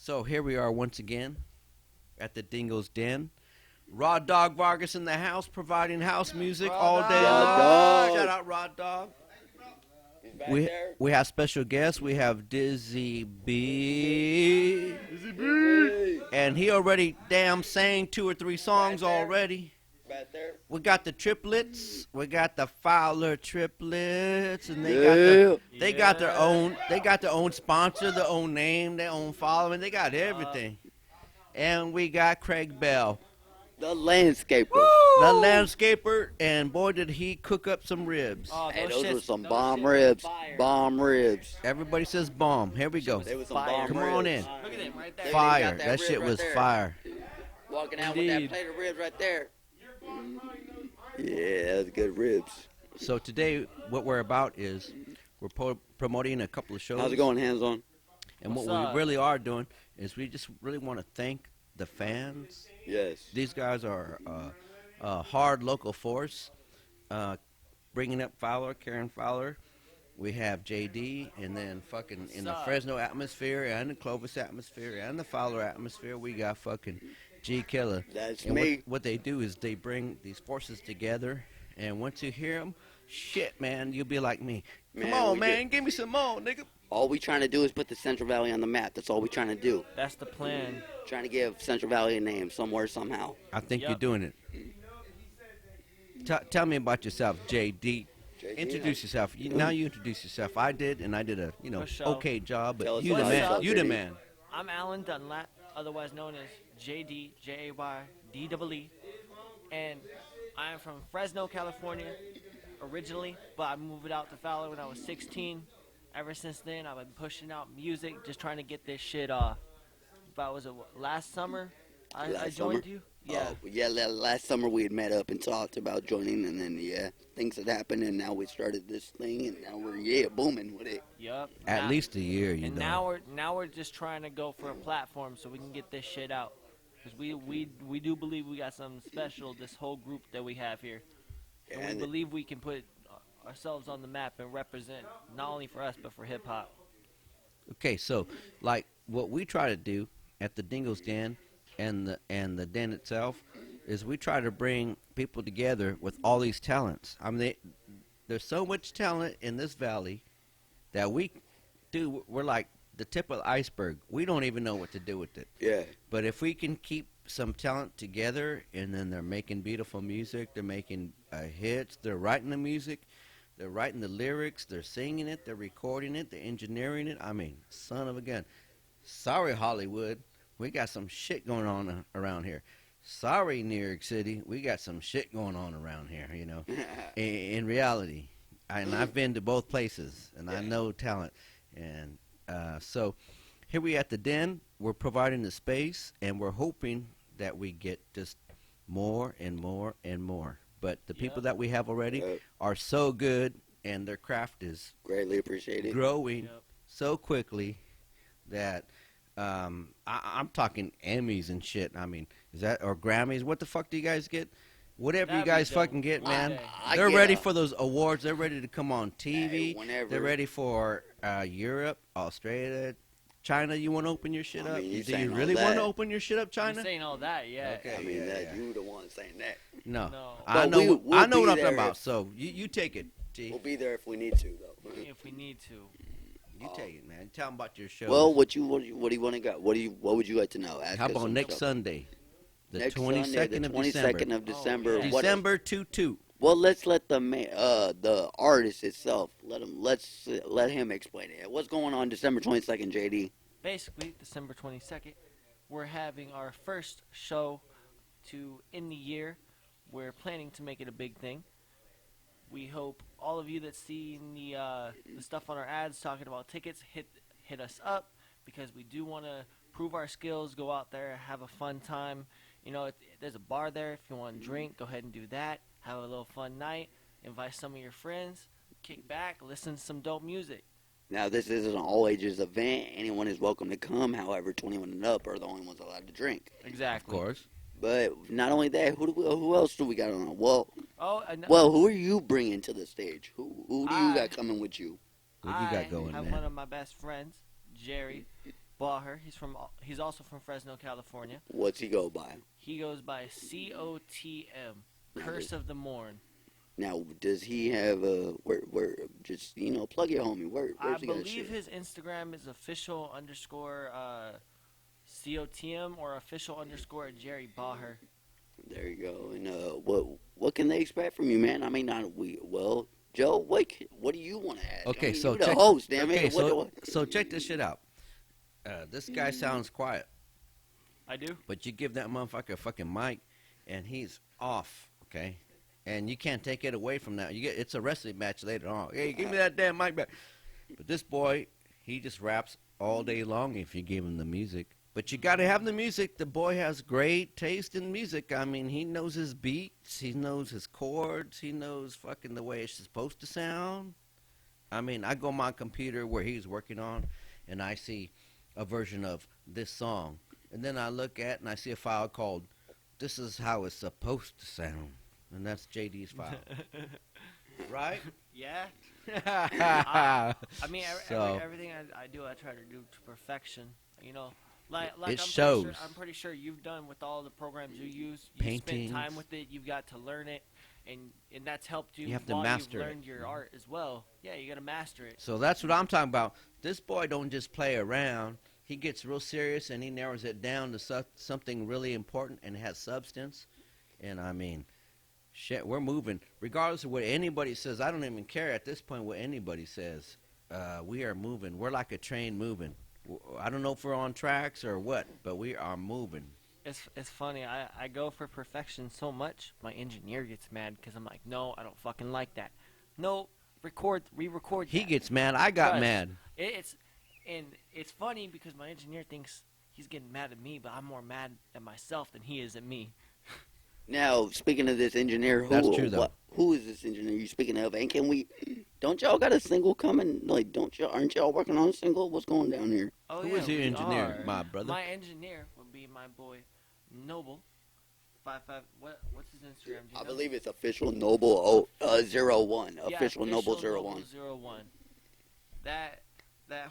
So here we are once again at the Dingo's Den. RODDOGG Vargas in the house, providing house music all day Raw long. Dog. Shout out RODDOGG. He's back We there. we have special guests. We have Dizzy B, Hey, and he already damn sang 2 or 3 songs Right there. already. back there. We got the triplets. We got the Fowler triplets, and they got their own sponsor, their own name, their own following. They got everything. And we got Craig Bell, The landscaper. the landscaper, and boy did he cook up some ribs. Oh, Hey, those were shits- some those bomb shits were ribs. fire. Bomb ribs. Everybody says bomb. Here we go. They was some Fire. bomb Come ribs. on in. Look at him right there. Fire. Fire. got That that shit rib right was there. fire. Walking out with that Indeed. plate of ribs right there. Yeah, that's good ribs. So today, what we're about is we're promoting a couple of shows. How's it going, hands on? And what What's up? we really are doing is we just really want to thank the fans. Yes. These guys are a hard local force, bringing up Fowler, Karen Fowler. We have JD, and then fucking in the What's up? Fresno atmosphere and the Clovis atmosphere and the Fowler atmosphere, we got fucking G-Killa. That's And me. what they do is they bring these forces together, and once you hear them, shit, man, you'll be like me. Come Man, on, we man, give me some more, nigga. All we trying to do is put the Central Valley on the map. That's all we trying to do. That's the plan. Trying to give Central Valley a name somewhere, somehow. I think you're Yep. doing it. Tell me about yourself, JD. JD, Introduce yourself. Now you introduce yourself. I did, and I did a For sure. okay job, Tell but us you the about man. yourself, You the JD. man. I'm Alan Dunlap, otherwise known as JD, JAYDEE, and I am from Fresno, California, originally, but I moved out to Fowler when I was 16. Ever since then, I've been pushing out music, just trying to get this shit off. But was it last summer? I Last joined summer? you. Yeah. Oh, yeah, last summer we had met up and talked about joining, and then, yeah, things had happened, and now we started this thing, and now we're, booming with it. Yup. At Now- least a year, you And know. now we're just trying to go for a platform so we can get this shit out. Because we do believe we got something special, this whole group that we have here. And And we believe we can put ourselves on the map and represent not only for us but for hip hop. Okay, so like what we try to do at the Dingo's Den and the den itself is we try to bring people together with all these talents. I mean, there's so much talent in this valley that we're like the tip of the iceberg. We don't even know what to do with it. yeah, But if we can keep some talent together, and then they're making beautiful music, they're making hits, they're writing the music, they're writing the lyrics, they're singing it, they're recording it, they're engineering it. I mean, son of a gun. Sorry, Hollywood, we got some shit going on around here. Sorry, New York City, we got some shit going on around here, you know. In reality, and I've been to both places, and I know talent. And so here we at the Den, we're providing the space, and we're hoping that we get just more and more and more. But the people Yep. that we have already Yep. are so good, and their craft is greatly appreciated. growing Yep. so quickly that I'm talking Emmys and shit. I mean, is that or Grammys? What the fuck do you guys get? Whatever you That'd be guys dope. fucking get, One man. day. I They're get ready a- for those awards. They're ready to come on TV. Hey, whenever. They're ready for Europe, Australia, China. You want to open your shit I up? mean, you Do saying you all really want to that. open your shit up, You're China? saying all that, yeah. Okay. I mean, yeah, that yeah. you the one saying that. No, No. I But know. we'll I know be what I'm there talking about. if- So you take it, T. We'll be there if we need to, though. If we need to. You take it, man. Tell them about your show. Well, what do you want to go? What would you like to know? Ask how us about some next stuff. Sunday, the Next 22nd Sunday, the of 22nd December? of December. yeah. What- December 2-2. Well, let's let the artist itself let him explain it. What's going on December 22nd, JD? Basically, December 22nd, we're having our first show to end the year. We're planning to make it a big thing. We hope all of you that seen the stuff on our ads talking about tickets hit us up, because we do want to prove our skills, go out there, have a fun time. You know, there's a bar there. If you want to drink, go ahead and do that. Have a little fun night. Invite some of your friends. Kick back, listen to some dope music. Now, this is an all ages event. Anyone is welcome to come. However, 21 and up are the only ones allowed to drink. Of Exactly. course. But not only that, who else do we got on? Oh, and Well, who are you bringing to the stage? Who do you I- got coming with you? What you got going, I have man? one of my best friends, Jerry. Baher. He's also from Fresno, California. What's he go by? He goes by COTM, Now, Curse of the Morn. Now, does he have a where? Just plug your homie. Where's I he got believe shit? his Instagram is official underscore COTM or official underscore Jerry Baher. There you go. And what can they expect from you, man? I mean, not we. Well, Joe, what do you want to add? Okay, I mean, so you the check. host, damn Okay, it. so check this shit out. This guy sounds quiet, I do. but you give that motherfucker a fucking mic, and he's off. Okay, and you can't take it away from that. It's a wrestling match later on. Hey, give me that damn mic back. But this boy, he just raps all day long if you give him the music. But you got to have the music. The boy has great taste in music. I mean, he knows his beats. He knows his chords. He knows fucking the way it's supposed to sound. I mean, I go on my computer where he's working on, and I see a version of this song. And then I look at and I see a file called This Is How It's Supposed to Sound. And that's JD's file. Right? Yeah. I I mean, So- everything I do, I try to do to perfection. You know, like It I'm shows. Pretty sure, I'm pretty sure you've done with all the programs you use. You spend Paintings. time with it. You've got to learn it, and that's helped you. You have to while master you've it. learned your art as well. Yeah, you got to master it. So that's what I'm talking about. This boy don't just play around. He gets real serious and he narrows it down to something really important and has substance. And I mean, shit, we're moving. Regardless of what anybody says, I don't even care at this point what anybody says. We are moving. We're like a train moving. I don't know if we're on tracks or what, but we are moving. It's funny. I go for perfection so much, my engineer gets mad because I'm like, no, I don't fucking like that. No, re-record. He that. gets mad. I got Because mad. It's funny because my engineer thinks he's getting mad at me, but I'm more mad at myself than he is at me. Now, speaking of this engineer, That's true, though. who is this engineer you speaking of? And don't y'all got a single coming? Like, aren't y'all working on a single? What's going down here? Oh, Who yeah, is your we engineer, are. my brother? My engineer would be my boy Noble. 55. What's his Instagram? Do you I know? believe it's official Noble 01. Yeah, Official Noble 01. 01. That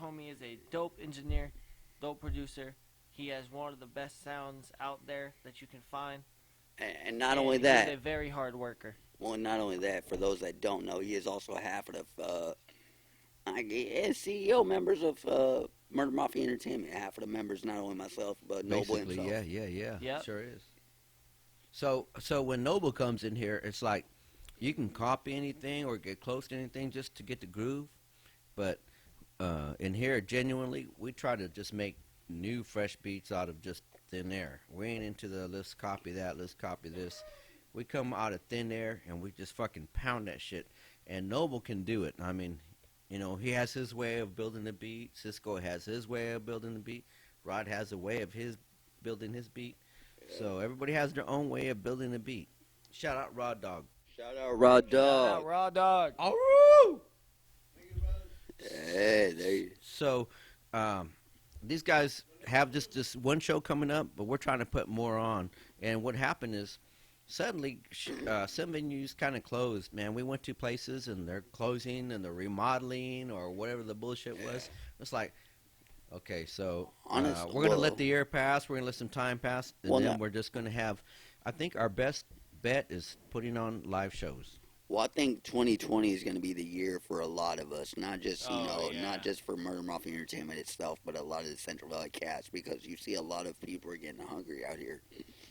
homie is a dope engineer, dope producer. He has one of the best sounds out there that you can find. And not only he's that, a very hard worker. well, not only that, for those that don't know, he is also half of the CEO members of Murder Mafia Entertainment. Half of the members, not only myself, but Noble Basically, himself. yeah. Yep. Sure is. So when Noble comes in here, it's like you can copy anything or get close to anything just to get the groove. But in here, genuinely, we try to just make new, fresh beats out of just thin air. We ain't into the let's copy that, let's copy this. We come out of thin air and we just fucking pound that shit. And Noble can do it. I mean, he has his way of building the beat. Cisco has his way of building the beat. Rod has a way of his building his beat. So everybody has their own way of building a beat. Shout out RODDOGG. Shout out RODDOGG. Shout out RODDOGG. Oh! Hey, there you So these guys have just this one show coming up, but we're trying to put more on. And what happened is suddenly some venues kind of closed, man. We went to places and they're closing and they're remodeling or whatever the bullshit was. It's like, okay, so we're going to let the year pass. We're going to let some time pass. And then we're just going to have, I think our best bet is putting on live shows. Well, I think 2020 is going to be the year for a lot of us, not just yeah. not just for Murder Mafia Entertainment itself, but a lot of the Central Valley cast, because you see a lot of people are getting hungry out here.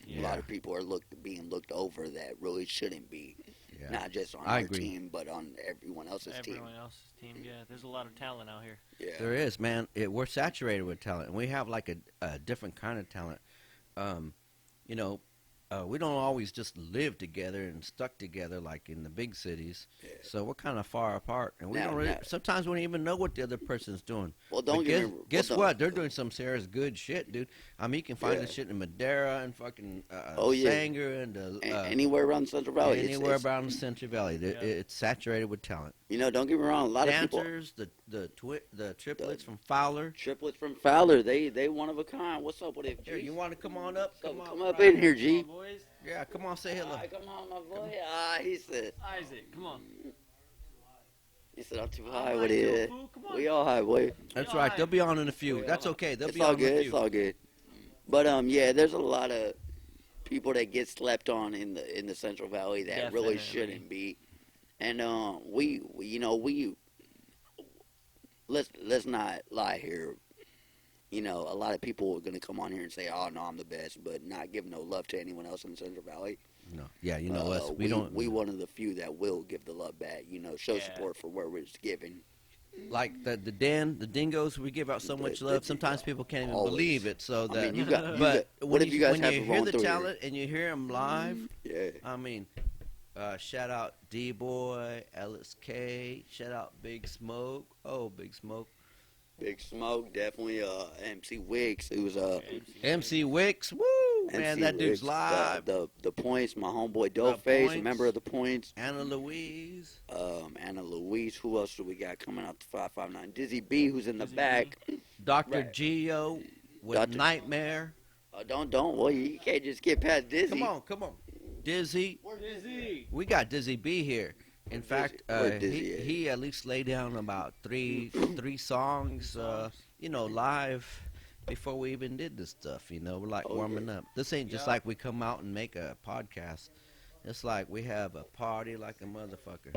Yeah. A lot of people are being looked over that really shouldn't be, Yeah. not just on I our agree. team, but on everyone else's team. Everyone else's team, yeah. There's a lot of talent out here. Yeah. There is, man. We're saturated with talent, and we have like a different kind of talent. We don't always just live together and stuck together like in the big cities. Yeah. So we're kind of far apart, and we Now- don't really. now- Sometimes we don't even know what the other person's doing. Well, But don't get me guess well, what? They're doing some serious good shit, dude. I mean, you can find Yeah. this shit in Madera and fucking Oh, yeah. Sanger and anywhere around Central Valley. anywhere it's, around the Central Valley. It's saturated with talent. don't get me wrong. A lot of people. Dancers, the triplets from Fowler. Triplets from Fowler, they one of a kind. What's up with it? Here, G? you want to come on up? Come on, up Brian. in here, G. Come on, boys. Yeah, come on, say hello. Come on, my boy. He said. Isaac, come on. He said I'm too I'm high high with too, it. fool. Come on. We all high, boy. That's Yo, right. I- They'll be on in a few. Well, That's okay. They'll It's be all on in a good. few. It's all good. But yeah, there's a lot of people that get slept on in the Central Valley that really Definitely. shouldn't be. And we let's not lie here. You know, a lot of people are gonna come on here and say, "Oh no, I'm the best," but not give no love to anyone else in the Central Valley. No. Yeah, you know us. We we don't We one of the few that will give the love back. You know, show Yeah. support for where it's given. like the Dingoes. We give out so much love. Sometimes people can't even Always. believe it. So I that. mean, you got. But What when if you guys when have you it hear rolling the through talent and you hear them live, here? Yeah. I mean, shout out D Boy, Ellis K. Shout out Big Smoke. Oh, Big Smoke. Big Smoke, definitely. MC Wicks, who's MC Wicks. Woo, man, MC that dude's Wicks, live. The Points, my homeboy The Dopeface, a Points. member of the Points. Anna Louise. Anna Louise, who else do we got coming out to 559? Dizzy B, who's in the Dizzy back. Dr. Right. Geo with Dr. Nightmare. Don't. Well, you can't just get past Dizzy. Come on. Dizzy. Dizzy. We got Dizzy B here. In fact, Where Dizzy at? he at least laid down about three songs, live before we even did this stuff. We're like Oh, warming yeah. up. This ain't just Yeah. like we come out and make a podcast. It's like we have a party like a motherfucker.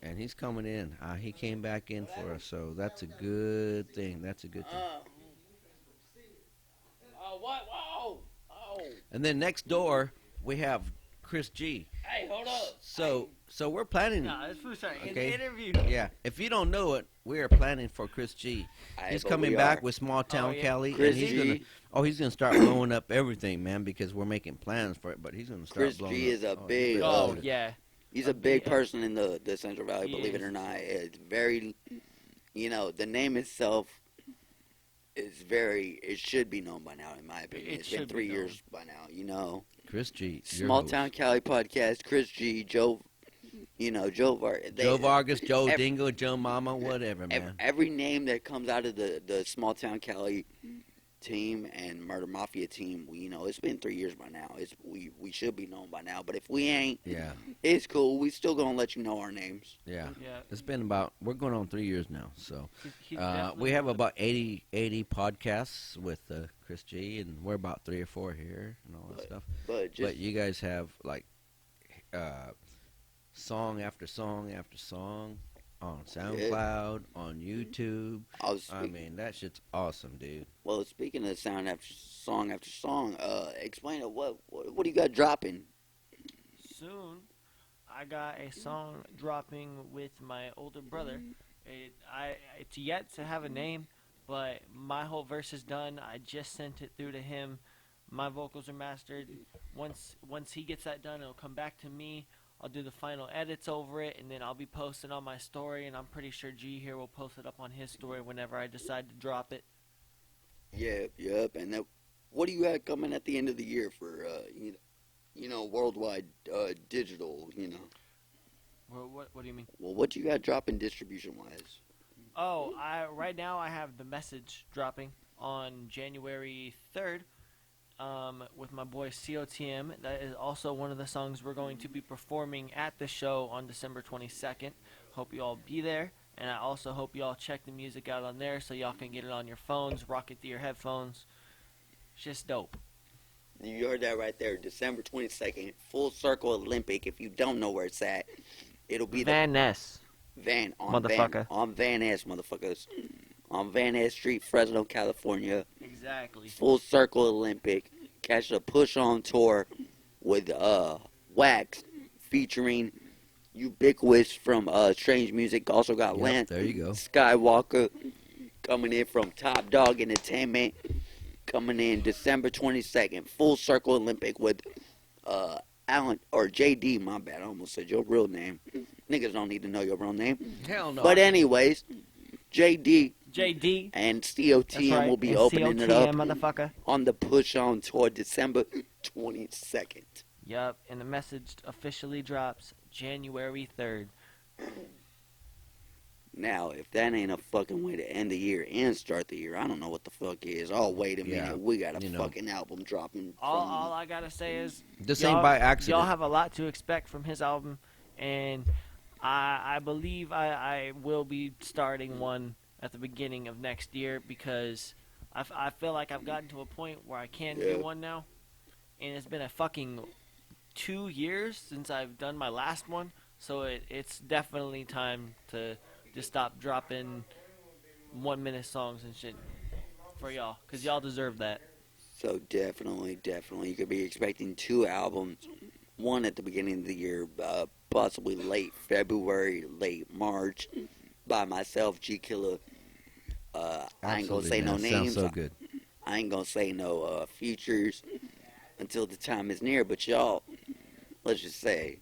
And he's coming in. He came back in for us, so that's a good thing. That's a good thing. What? Whoa! Oh! And then next door we have Chris G. Hey, hold up! So we're planning. Nah, this fool's trying to Okay. interview. Yeah, if you don't know it, we are planning for Chris G. He's coming back with Small Town yeah. Cali, Chris and he's G. he's gonna start blowing up everything, man, because we're making plans for it. But he's gonna start Chris blowing G up. is a he's big, really Oh, good. yeah. He's a big Yeah. person in the Central Valley, He believe it is. or not. It's very, the name itself is it should be known by now, in my opinion. It It's been should be 3 known. years by now, Chris G. your Small host. Town Cali Podcast, Chris G, Joe Vargas. Joe Vargas, Joe ev- Dingo, Joe Mama, whatever, man. Every name that comes out of the Small Town Cali team and Murder Mafia team, it's been 3 years by now. We should be known by now. But if we ain't, Yeah, it's cool. We still gonna let you know our names. yeah. Yeah. It's been we're going on 3 years now, so. He's We definitely have one of about 80 podcasts with Chris G, and we're about 3 or 4 here and all that stuff. But just But you guys have like song after song after song on SoundCloud, on YouTube. I mean, that shit's awesome, dude. Well, speaking of sound after song, explain it. What do you got dropping? Soon, I got a song dropping with my older brother. It's yet to have a name, but my whole verse is done. I just sent it through to him. My vocals are mastered. Once he gets that done, it'll come back to me. I'll do the final edits over it, and then I'll be posting on my story, and I'm pretty sure G here will post it up on his story whenever I decide to drop it. Yep. And what do you have coming at the end of the year for worldwide digital? What do you mean? Well, what you got dropping distribution wise? Oh, right now I have The Message dropping on January 3rd with my boy COTM. That is also one of the songs we're going to be performing at the show on December 22nd. Hope you all be there. And I also hope you all check the music out on there so y'all can get it on your phones, rock it through your headphones. It's just dope. You heard that right there. December 22nd, Full Circle Olympic. If you don't know where it's at, it'll be Van Ness. Van Motherfucker. on Van Ness, motherfuckers. On Van Ness Street, Fresno, California. Exactly. Full Circle Olympic. Catch the Push On tour with Wax featuring Ubiquitous from Strange Music. Also got Yep, Lance there you go. Skywalker coming in from Top Dog Entertainment. Coming in December 22nd. Full Circle Olympic with Alan or JD. My bad, I almost said your real name. Niggas don't need to know your real name. Hell no. But anyways, JD JD. and That's COTM right. will be and opening it up COTM, motherfucker. on the Push On tour December 22nd. Yup, and The Message officially drops January 3rd. Now, if that ain't a fucking way to end the year and start the year, I don't know what the fuck is. Oh, wait a minute. Yeah, We got a you know. fucking album dropping. All I gotta say is This y'all- ain't by accident. Y'all have a lot to expect from his album, and I believe I will be starting one at the beginning of next year because I feel like I've gotten to a point where I can Yeah. do one now, and it's been a fucking 2 years since I've done my last one, so it's definitely time to just stop dropping 1 minute songs and shit for y'all, because y'all deserve that. So definitely, you could be expecting 2 albums. One at the beginning of the year, possibly late February, late March, by myself, G-Killa. I ain't gonna Absolutely, say no man. Sounds names. so good. I ain't gonna say no features until the time is near. But y'all, let's just say,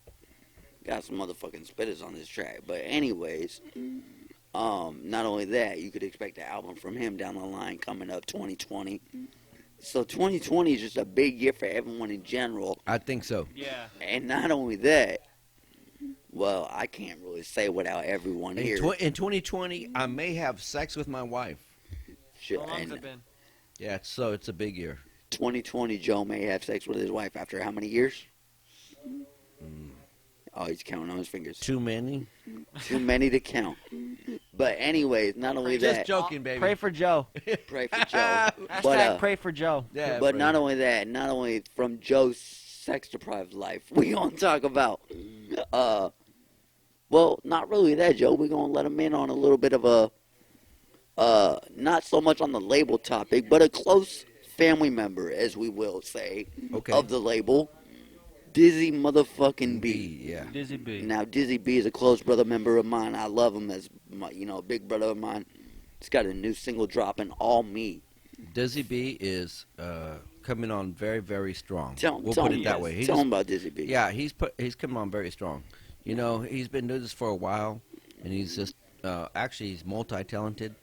got some motherfucking spitters on this track. But anyways, not only that, you could expect an album from him down the line coming up 2020. So 2020 is just a big year for everyone in general. I think so. Yeah. And not only that, well, I can't really say without everyone here. In 2020, I may have sex with my wife. Sure, How long's and it been? Yeah, so it's a big year. 2020, Joe may have sex with his wife after how many years? Mm. Oh, he's counting on his fingers. Too many? Too many to count. But anyways, not only Just that, joking, baby. Pray for Joe. pray for Joe. Hashtag But, pray for Joe. Yeah, But bro. not only that, not only from Joe's sex-deprived life, we gonna talk about, well, not really that, Joe. We gonna let him in on a little bit of a, not so much on the label topic, but a close family member, as we will say, Okay. of the label, Dizzy motherfucking B. Yeah. Dizzy B. Now, Dizzy B is a close brother member of mine. I love him as my, a big brother of mine. He's got a new single dropping, All Me. Dizzy B is coming on very, very strong. Tell We'll put him, it that way. Tell him about Dizzy B. Yeah, he's coming on very strong. You know, he's been doing this for a while, and he's just actually he's multi-talented.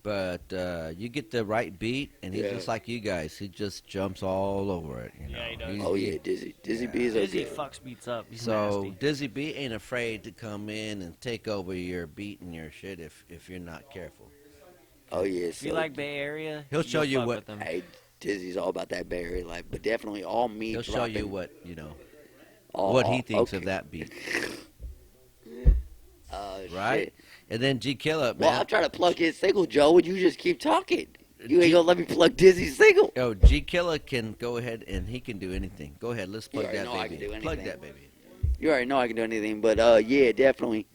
But you get the right beat, and he's Yeah. just like you guys. He just jumps all over it. You know? Yeah, he does. He's- Oh, yeah, Dizzy. Dizzy Yeah. B is Dizzy okay. fucks beats up. He's So nasty. Dizzy B ain't afraid to come in and take over your beat and your shit if you're not careful. Oh, yeah. If you So, like Bay Area, He'll show you'll you fuck what- with him. hey, Dizzy's all about that Bay Area life. But definitely All Me He'll show dropping. you what all, what he thinks okay. of that beat, Shit. right? And then G-Killa, Well, man. I'm trying to plug his single, Joe, and you just keep talking. You ain't gonna let me plug Dizzy's single. Oh, G-Killa can go ahead and he can do anything. Go ahead, let's plug already that know I baby. can do Plug anything. that baby. You already know I can do anything, but yeah, definitely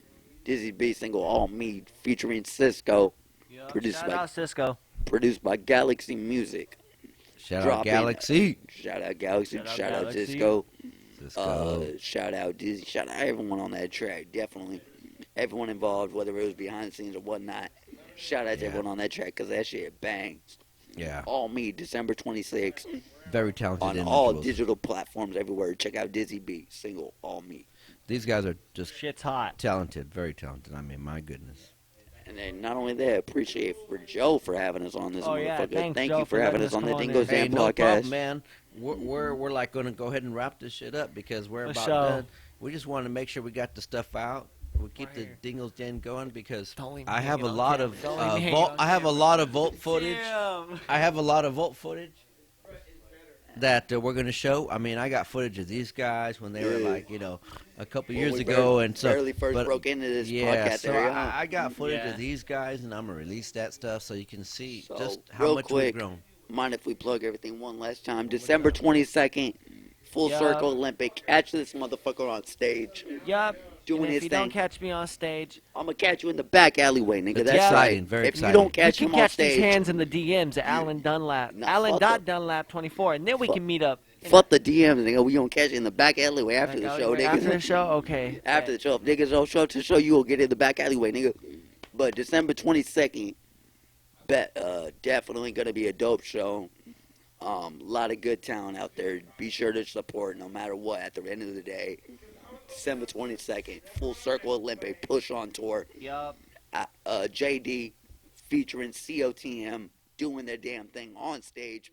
Dizzy B single All Me featuring Cisco, Yup. Produced Shout by- out Cisco. produced by Galaxy Music. Shout out Dropping- Galaxy. Shout out Galaxy, Shout out shout out Galaxy. Cisco, Cisco. shout out Dizzy, shout out everyone on that track. Definitely everyone involved, whether it was behind the scenes or whatnot. Shout out to Yeah. everyone on that track because that shit bangs. Yeah, All Me, December 26th. very talented On all individuals. digital platforms everywhere. Check out Dizzy B, single All Me. These guys are just Shit's hot. talented, very talented. I mean, my goodness. And then not only that, appreciate for Joe for having us on this Oh, yeah, motherfucker. thanks, Thank Joe, you for for having letting us us on the come on Dingo's there. Hey, Damn no podcast. problem, man. We're like going to go ahead and wrap this shit up because we're For about sure. done. We just want to make sure we got the stuff out. We keep Right the here. Dingo's Den going because Don't leave me I have a hanging on lot camera. of Don't leave me hanging on I have a camera. lot of Volt footage. Damn. I have a lot of Volt footage that we're going to show. I mean, I got footage of these guys when they were Yeah. like, a couple When years we ago, and so barely first but- broke into this yeah, podcast so area. I got footage Yeah. of these guys, and I'm gonna release that stuff so you can see So, just how real much quick, we've grown. Mind if we plug everything one last time? December 22nd, Full Yup. Circle Olympic. Catch this motherfucker on stage. Yup. Doing And if his you thing. don't catch me on stage, I'm going to catch you in the back alleyway, nigga. That's That's exciting, right. very if exciting. you don't you catch can him on catch these stage, hands in the DMs at Alan Dunlap. Nah, Alan fuck dot it. Dunlap 24, and then we Fuck- can meet up. fuck the DMs, nigga. We going to catch you in the back alleyway after the show, nigga. After the show, okay. After the show. If niggas don't show up to the show, you will get in the back alleyway, nigga. But December 22nd, definitely going to be a dope show. A lot of good talent out there. Be sure to support no matter what at the end of the day. December 22nd, Full Circle Olympic Push On Tour. Yup. JD featuring COTM doing their damn thing on stage.